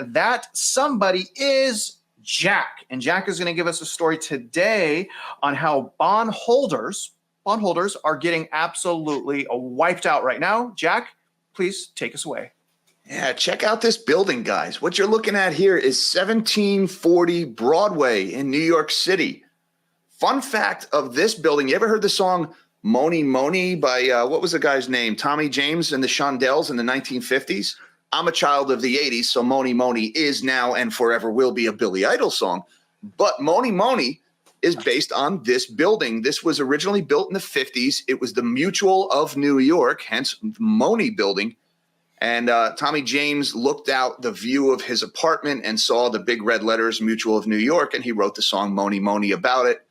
that somebody is Jack. And Jack is going to give us a story today on how bondholders are getting absolutely wiped out right now. Jack, please take us away. Yeah, check out this building, guys. What you're looking at here is 1740 Broadway in New York City. Fun fact of this building, you ever heard the song Moni Moni by, what was the guy's name? Tommy James and the Shondells in the 1950s? I'm a child of the 80s, so Moni Moni is now and forever will be a Billy Idol song. But Moni Moni is based on this building. This was originally built in the 50s. It was the Mutual of New York, hence Moni Building. And Tommy James looked out the view of his apartment and saw the big red letters Mutual of New York, and he wrote the song Moni Moni about it.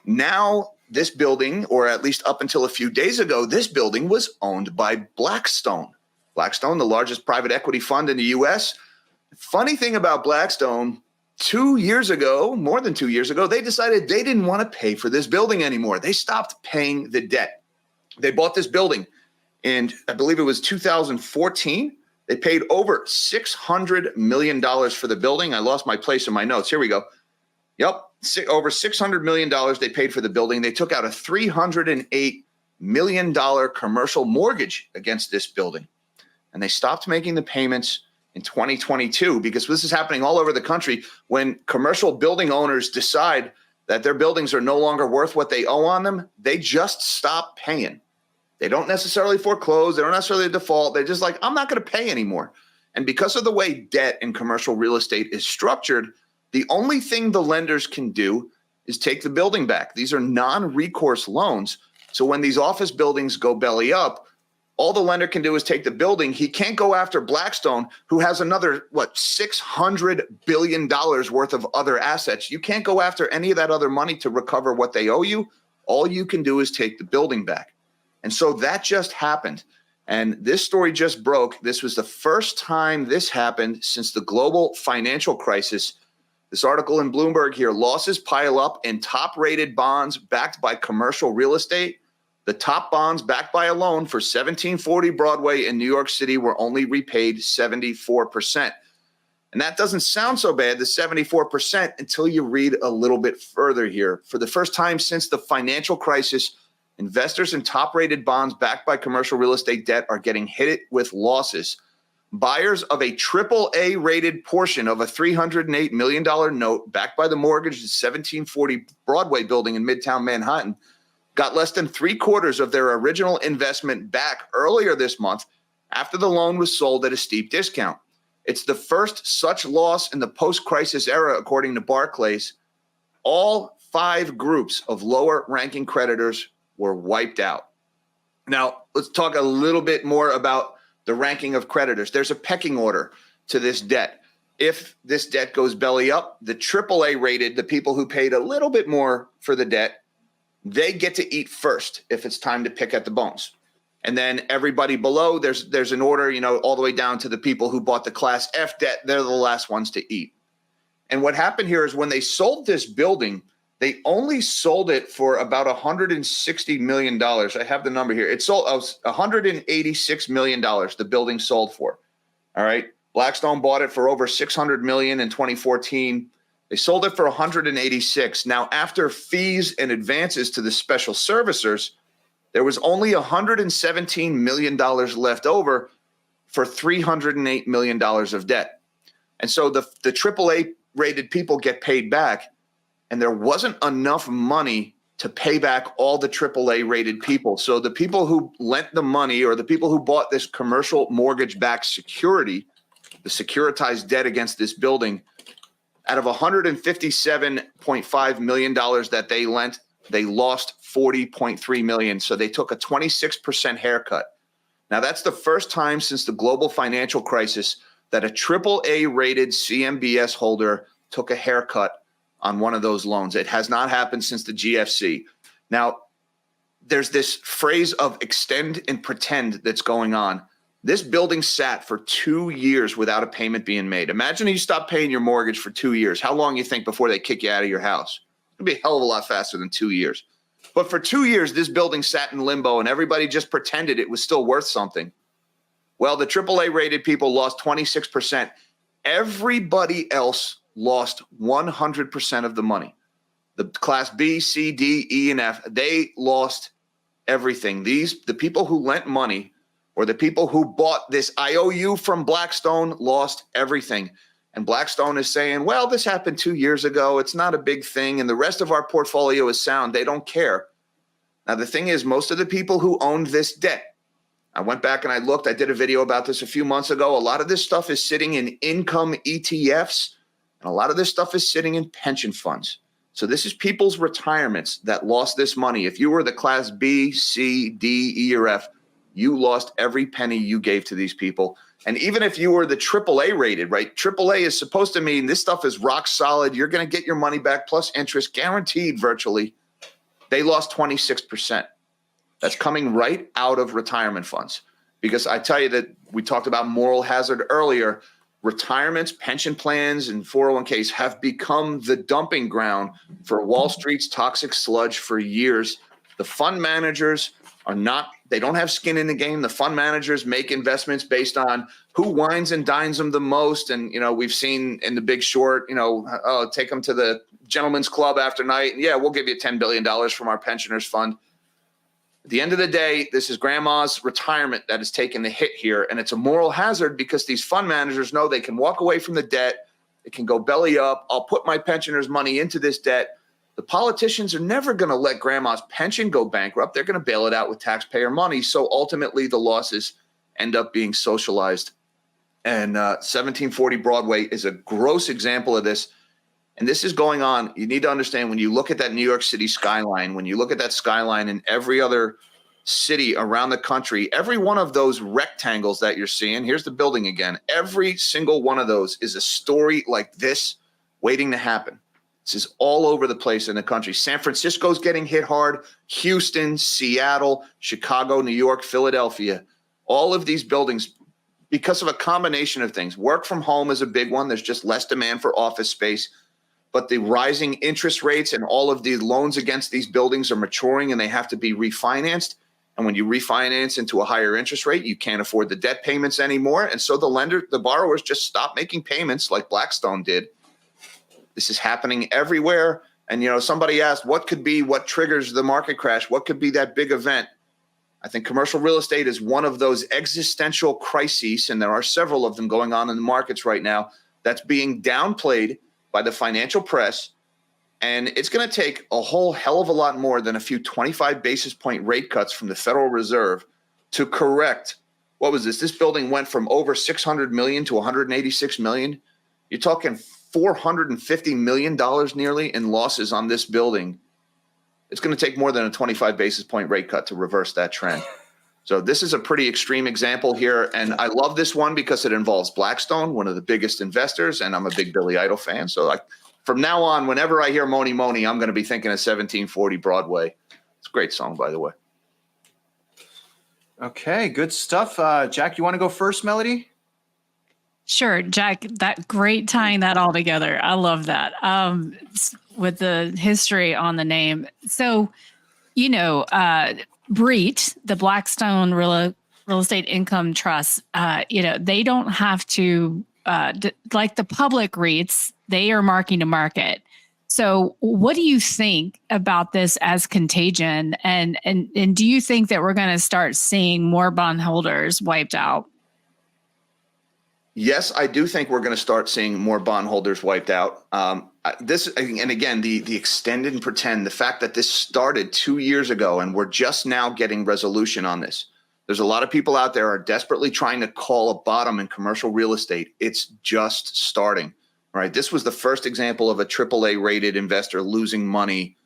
Now this building, or at least up until a few days ago, this building was owned by Blackstone. Blackstone, the largest private equity fund in the U.S. Funny thing about Blackstone, 2 years ago, more than 2 years ago, they decided they didn't want to pay for this building anymore. They stopped paying the debt. They bought this building in, I believe it was 2014. They paid over $600 million for the building. I lost my place in my notes. Here we go. Yep, over $600 million they paid for the building. They took out a $308 million commercial mortgage against this building. And they stopped making the payments in 2022 because this is happening all over the country. When commercial building owners decide that their buildings are no longer worth what they owe on them, they just stop paying. They don't necessarily foreclose. They don't necessarily default. They're just like, I'm not going to pay anymore. And because of the way debt in commercial real estate is structured, the only thing the lenders can do is take the building back. These are non-recourse loans. So when these office buildings go belly up, all the lender can do is take the building. He can't go after Blackstone, who has another, $600 billion worth of other assets. You can't go after any of that other money to recover what they owe you. All you can do is take the building back. And so that just happened. And this story just broke. This was the first time this happened since the global financial crisis. This article in Bloomberg here, losses pile up in top-rated bonds backed by commercial real estate. The top bonds backed by a loan for 1740 Broadway in New York City were only repaid 74%. And that doesn't sound so bad, the 74%, until you read a little bit further here. For the first time since the financial crisis, investors in top-rated bonds backed by commercial real estate debt are getting hit with losses. Buyers of a AAA-rated portion of a $308 million note backed by the mortgage at 1740 Broadway building in Midtown Manhattan got less than 3/4 of their original investment back earlier this month after the loan was sold at a steep discount. It's the first such loss in the post-crisis era, according to Barclays. All 5 groups of lower-ranking creditors were wiped out. Now, let's talk a little bit more about the ranking of creditors. There's a pecking order to this debt. If this debt goes belly up, the AAA rated, the people who paid a little bit more for the debt, they get to eat first if it's time to pick at the bones. And then everybody below, there's an order, all the way down to the people who bought the Class F debt. They're the last ones to eat. And what happened here is when they sold this building, they only sold it for about $160 million. I have the number here. It sold $186 million, the building sold for. All right. Blackstone bought it for over $600 million in 2014. They sold it for 186. Now, after fees and advances to the special servicers, there was only $117 million left over for $308 million of debt. And so the AAA rated people get paid back, and there wasn't enough money to pay back all the AAA rated people. So the people who lent the money, or the people who bought this commercial mortgage-backed security, the securitized debt against this building, out of $157.5 million that they lent, they lost $40.3 million. So they took a 26% haircut. Now, that's the first time since the global financial crisis that a AAA-rated CMBS holder took a haircut on one of those loans. It has not happened since the GFC. Now, there's this phrase of extend and pretend that's going on. This building sat for 2 years without a payment being made. Imagine you stop paying your mortgage for 2 years. How long you think before they kick you out of your house? It'd be a hell of a lot faster than 2 years. But for 2 years, this building sat in limbo, and everybody just pretended it was still worth something. Well, the AAA rated people lost 26%. Everybody else lost 100% of the money. The class B, C, D, E, and F, they lost everything. The people who lent money or the people who bought this IOU from Blackstone lost everything. And Blackstone is saying, well, this happened 2 years ago. It's not a big thing. And the rest of our portfolio is sound. They don't care. Now, the thing is, most of the people who owned this debt, I went back and I looked. I did a video about this a few months ago. A lot of this stuff is sitting in income ETFs, and a lot of this stuff is sitting in pension funds. So this is people's retirements that lost this money. If you were the class B, C, D, E, or F, you lost every penny you gave to these people. And even if you were the AAA rated, right? AAA is supposed to mean this stuff is rock solid. You're going to get your money back plus interest guaranteed virtually. They lost 26%. That's coming right out of retirement funds. Because I tell you that we talked about moral hazard earlier. Retirements, pension plans, and 401ks have become the dumping ground for Wall Street's toxic sludge for years. The fund managers they don't have skin in the game. The fund managers make investments based on who wines and dines them the most. And, we've seen in The Big Short, take them to the gentleman's club after night. And yeah, we'll give you $10 billion from our pensioners fund. At the end of the day, this is grandma's retirement that is taking the hit here. And it's a moral hazard because these fund managers know they can walk away from the debt. It can go belly up. I'll put my pensioners' money into this debt. The politicians are never going to let grandma's pension go bankrupt. They're going to bail it out with taxpayer money. So ultimately, the losses end up being socialized. And 1740 Broadway is a gross example of this. And this is going on. You need to understand when you look at that New York City skyline, when you look at that skyline in every other city around the country, every one of those rectangles that you're seeing, here's the building again. Every single one of those is a story like this waiting to happen. This is all over the place in the country. San Francisco's getting hit hard. Houston, Seattle, Chicago, New York, Philadelphia. All of these buildings, because of a combination of things. Work from home is a big one. There's just less demand for office space. But the rising interest rates and all of the loans against these buildings are maturing and they have to be refinanced. And when you refinance into a higher interest rate, you can't afford the debt payments anymore. And so the borrowers just stop making payments like Blackstone did. This is happening everywhere. And, somebody asked what triggers the market crash? What could be that big event? I think commercial real estate is one of those existential crises, and there are several of them going on in the markets right now, that's being downplayed by the financial press. And it's going to take a whole hell of a lot more than a few 25 basis point rate cuts from the Federal Reserve to correct. What was this? This building went from over 600 million to 186 million. You're talking $450 million nearly in losses on this building. It's going to take more than a 25 basis point rate cut to reverse that trend. So this is a pretty extreme example here. And I love this one because it involves Blackstone, one of the biggest investors. And I'm a big Billy Idol fan. So from now on, whenever I hear Moni Moni, I'm going to be thinking of 1740 Broadway. It's a great song, by the way. Okay, good stuff. Jack, you want to go first, Melody? Sure, Jack, that great tying that all together. I love that. With the history on the name. So, BREIT, the Blackstone Real Estate Income Trust, they don't have to, like the public REITs, they are marking to market. So what do you think about this as contagion? And do you think that we're going to start seeing more bondholders wiped out? Yes, I do think we're going to start seeing more bondholders wiped out. The extend and pretend, the fact that this started 2 years ago and we're just now getting resolution on this. There's a lot of people out there are desperately trying to call a bottom in commercial real estate. It's just starting, right? This was the first example of a AAA rated investor losing money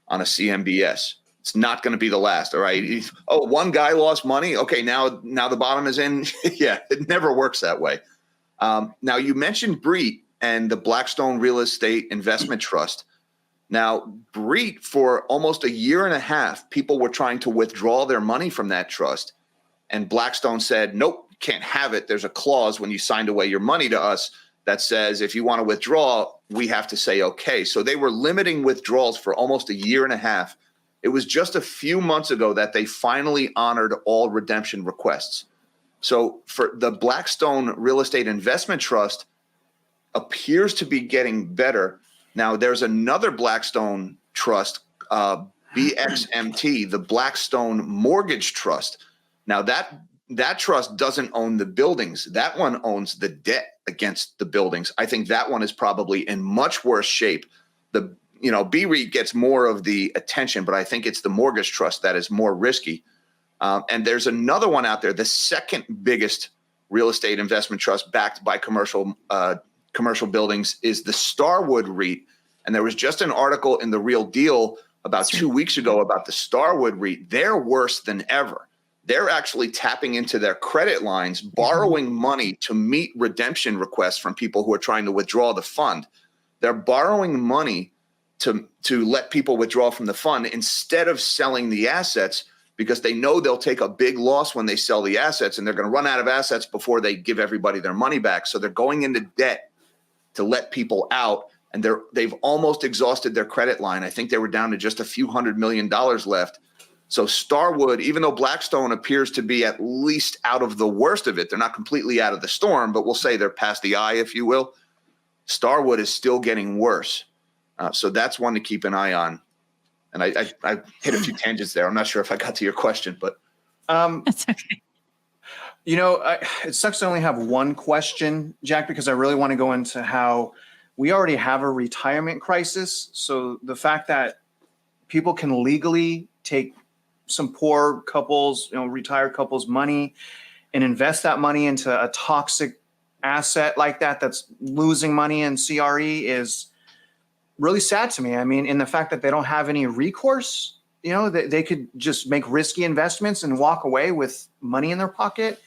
on a CMBS. It's not going to be the last, all right? Oh, one guy lost money. Okay, now the bottom is in. Yeah, it never works that way. Now, you mentioned BREIT and the Blackstone Real Estate Investment Trust. Now, BREIT, for almost a year and a half, people were trying to withdraw their money from that trust. And Blackstone said, nope, you can't have it. There's a clause when you signed away your money to us that says if you want to withdraw, we have to say okay. So they were limiting withdrawals for almost a year and a half. It was just a few months ago that they finally honored all redemption requests. So for the Blackstone Real Estate Investment Trust appears to be getting better. Now there's another Blackstone trust, BXMT, the Blackstone Mortgage Trust. Now that trust doesn't own the buildings. That one owns the debt against the buildings. I think that one is probably in much worse shape. The BREIT gets more of the attention, but I think it's the mortgage trust that is more risky. And there's another one out there, the second biggest real estate investment trust backed by commercial buildings is the Starwood REIT. And there was just an article in The Real Deal about 2 weeks ago about the Starwood REIT. They're worse than ever. They're actually tapping into their credit lines, borrowing money to meet redemption requests from people who are trying to withdraw the fund. They're borrowing money to let people withdraw from the fund instead of selling the assets, because they know they'll take a big loss when they sell the assets, and they're going to run out of assets before they give everybody their money back. So they're going into debt to let people out, and they've almost exhausted their credit line. I think they were down to just a few $100 million left. So Starwood, even though Blackstone appears to be at least out of the worst of it, they're not completely out of the storm, but we'll say they're past the eye, if you will. Starwood is still getting worse. So that's one to keep an eye on. And I hit a few tangents there. I'm not sure if I got to your question, but That's okay. It sucks to only have one question, Jack, because I really want to go into how we already have a retirement crisis. So the fact that people can legally take some poor couples, retired couples' money and invest that money into a toxic asset like that's losing money in CRE is really sad to me. I mean, in the fact that they don't have any recourse, they could just make risky investments and walk away with money in their pocket.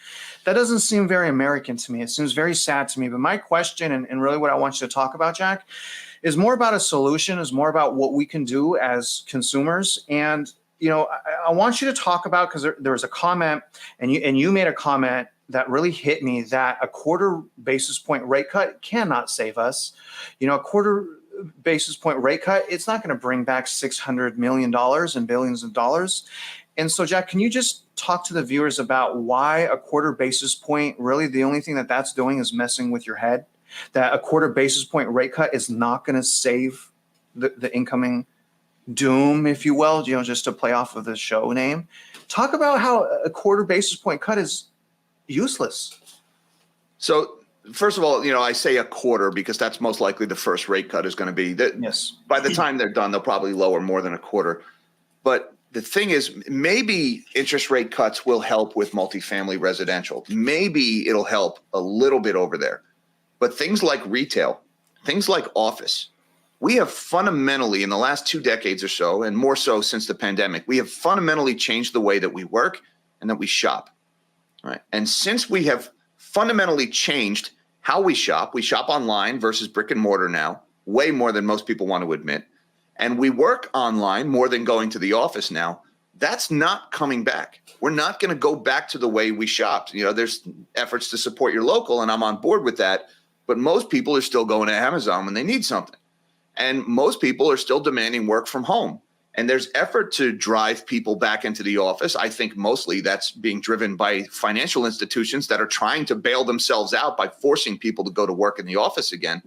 That doesn't seem very American to me. It seems very sad to me. But my question, and really what I want you to talk about, Jack, is more about a solution, is more about what we can do as consumers. And, I want you to talk about, because there was a comment, and you made a comment that really hit me, that a quarter basis point rate cut cannot save us. A quarter basis point rate cut, it's not going to bring back $600 million and billions of dollars. And so, Jack, can you just talk to the viewers about why a quarter basis point, really the only thing that's doing is messing with your head? That a quarter basis point rate cut is not going to save the incoming doom, if you will, just to play off of the show name. Talk about how a quarter basis point cut is useless. So first of all, I say a quarter because that's most likely the first rate cut is going to be. Yes. By the time they're done, they'll probably lower more than a quarter. But the thing is, maybe interest rate cuts will help with multifamily residential. Maybe it'll help a little bit over there. But things like retail, things like office, we have fundamentally, in the last 2 decades or so, and more so since the pandemic, we have fundamentally changed the way that we work and that we shop. Right? And since we have fundamentally changed how we shop online versus brick and mortar now, way more than most people want to admit, and we work online more than going to the office now, that's not coming back. We're not going to go back to the way we shopped. There's efforts to support your local, and I'm on board with that, but most people are still going to Amazon when they need something. And most people are still demanding work from home. And there's effort to drive people back into the office. I think mostly that's being driven by financial institutions that are trying to bail themselves out by forcing people to go to work in the office again.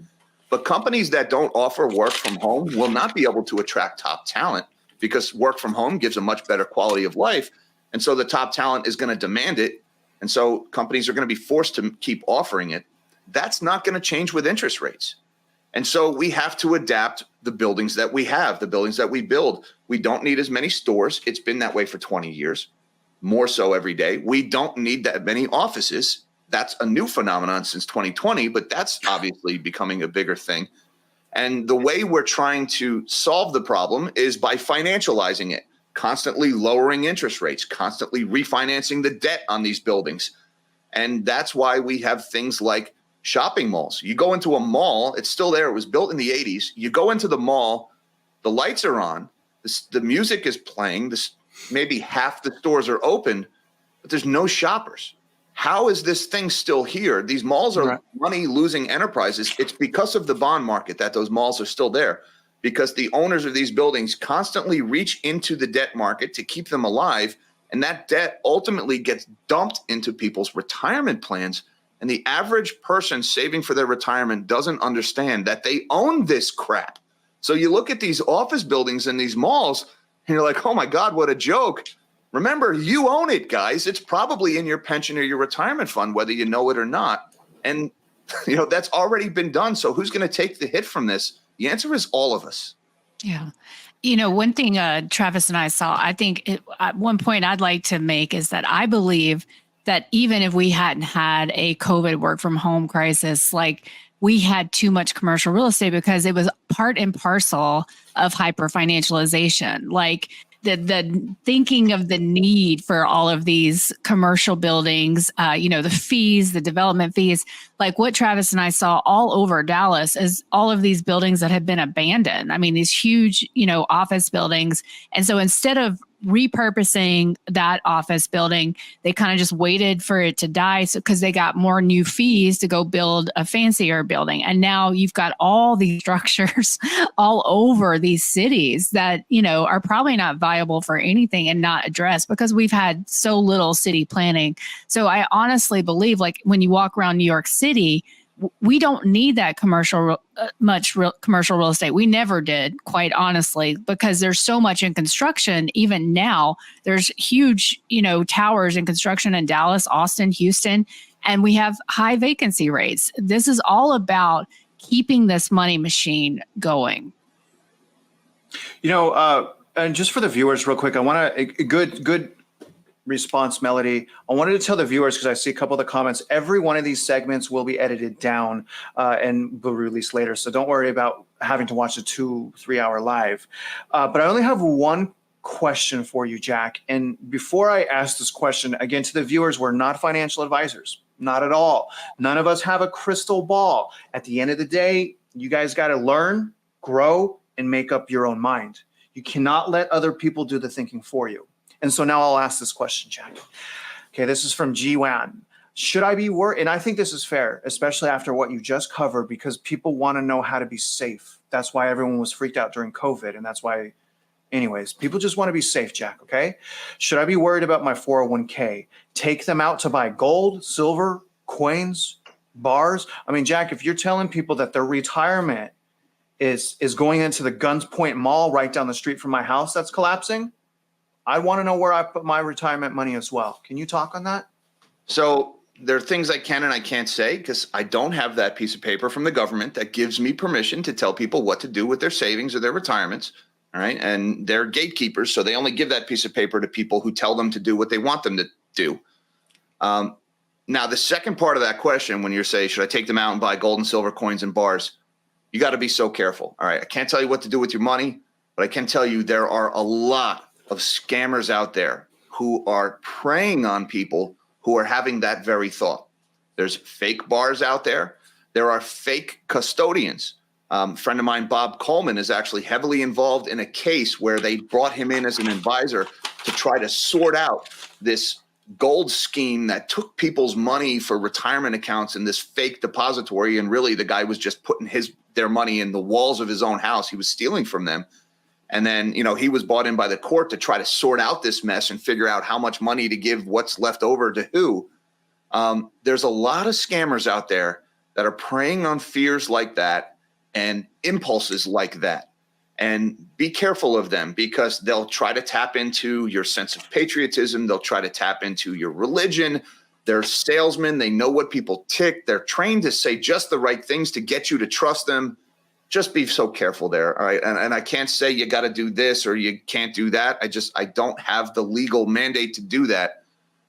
But companies that don't offer work from home will not be able to attract top talent, because work from home gives a much better quality of life. And so the top talent is going to demand it. And so companies are going to be forced to keep offering it. That's not going to change with interest rates. And so we have to adapt the buildings that we have, the buildings that we build. We don't need as many stores. It's been that way for 20 years, more so every day. We don't need that many offices. That's a new phenomenon since 2020, but that's obviously becoming a bigger thing. And the way we're trying to solve the problem is by financializing it, constantly lowering interest rates, constantly refinancing the debt on these buildings. And that's why we have things like shopping malls. You go into a mall, it's still there. It was built in the 80s. You go into the mall, the lights are on, the music is playing, maybe half the stores are open, but there's no shoppers. How is this thing still here? These malls are money-losing enterprises. It's because of the bond market that those malls are still there, because the owners of these buildings constantly reach into the debt market to keep them alive, And that debt ultimately gets dumped into people's retirement plans. And the average person saving for their retirement doesn't understand that they own this crap. So you look at these office buildings and these malls, and you're like, oh my God, what a joke. Remember, you own it, guys. It's probably in your pension or your retirement fund, whether you know it or not. And that's already been done. So who's going to take the hit from this? The answer is all of us. Yeah. One thing Travis and I saw, I think at one point I'd like to make is that I believe that even if we hadn't had a COVID work from home crisis, like we had too much commercial real estate because it was part and parcel of hyper financialization. Like the thinking of the need for all of these commercial buildings, the fees, the development fees, like what Travis and I saw all over Dallas is all of these buildings that have been abandoned. I mean, these huge, office buildings. And so instead of repurposing that office building, they kind of just waited for it to die because they got more new fees to go build a fancier building. And now you've got all these structures all over these cities that, are probably not viable for anything and not addressed because we've had so little city planning. So I honestly believe, like when you walk around New York City, we don't need that commercial real estate. We never did, quite honestly, because there's so much in construction. Even now, there's huge, towers in construction in Dallas, Austin, Houston, and we have high vacancy rates. This is all about keeping this money machine going. And just for the viewers, real quick, I want to good response, Melody. I wanted to tell the viewers, because I see a couple of the comments, every one of these segments will be edited down and will be released later. So don't worry about having to watch a 2-3 hour live. But I only have one question for you, Jack. And before I ask this question, again, to the viewers, we're not financial advisors, not at all. None of us have a crystal ball. At the end of the day, you guys got to learn, grow, and make up your own mind. You cannot let other people do the thinking for you. And so now I'll ask this question, Jack. Okay, this is from G-Wan. Should I be worried? And I think this is fair, especially after what you just covered, because people want to know how to be safe. That's why everyone was freaked out during COVID. And that's why, anyways, people just want to be safe, Jack, okay? Should I be worried about my 401k? Take them out to buy gold, silver, coins, bars? I mean, Jack, if you're telling people that their retirement is going into the Guns Point Mall right down the street from my house that's collapsing, I want to know where I put my retirement money as well. Can you talk on that? So there are things I can and I can't say because I don't have that piece of paper from the government that gives me permission to tell people what to do with their savings or their retirements. All right. And they're gatekeepers. So they only give that piece of paper to people who tell them to do what they want them to do. Now, the second part of that question, when you're saying, should I take them out and buy gold and silver coins and bars? You got to be so careful. All right. I can't tell you what to do with your money, but I can tell you there are a lot of scammers out there who are preying on people who are having that very thought. There's fake bars out there. There are fake custodians. A friend of mine, Bob Coleman, is actually heavily involved in a case where they brought him in as an advisor to try to sort out this gold scheme that took people's money for retirement accounts in this fake depository. And really, the guy was just putting their money in the walls of his own house. He was stealing from them. And then, he was brought in by the court to try to sort out this mess and figure out how much money to give, what's left over to who. There's a lot of scammers out there that are preying on fears like that and impulses like that. And be careful of them because they'll try to tap into your sense of patriotism. They'll try to tap into your religion. They're salesmen. They know what people tick. They're trained to say just the right things to get you to trust them. Just be so careful there. All right. And I can't say you got to do this or you can't do that. I don't have the legal mandate to do that.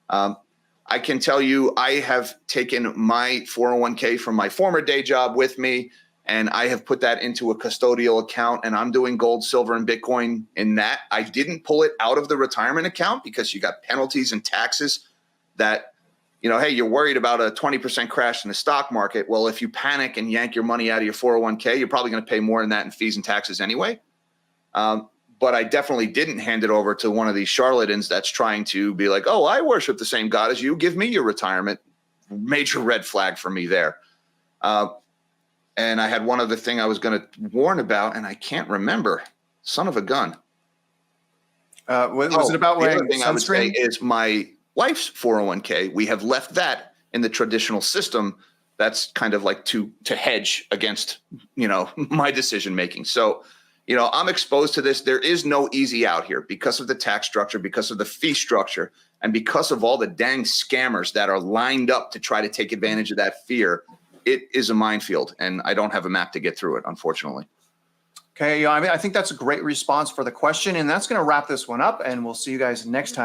I can tell you I have taken my 401k from my former day job with me, and I have put that into a custodial account, and I'm doing gold, silver, and Bitcoin in that. I didn't pull it out of the retirement account because you got penalties and taxes that, hey, you're worried about a 20% crash in the stock market. Well, if you panic and yank your money out of your 401k, you're probably going to pay more than that in fees and taxes anyway. But I definitely didn't hand it over to one of these charlatans that's trying to be like, oh, I worship the same God as you. Give me your retirement. Major red flag for me there. And I had one other thing I was going to warn about, and I can't remember. Son of a gun. Was it about the other wearing thing I would say sunscreen? is my wife's 401k. We have left that in the traditional system. That's kind of like to hedge against, my decision making. So, I'm exposed to this. There is no easy out here because of the tax structure, because of the fee structure, and because of all the dang scammers that are lined up to try to take advantage of that fear. It is a minefield, and I don't have a map to get through it, unfortunately. Okay, I think that's a great response for the question, and that's going to wrap this one up, and we'll see you guys next time.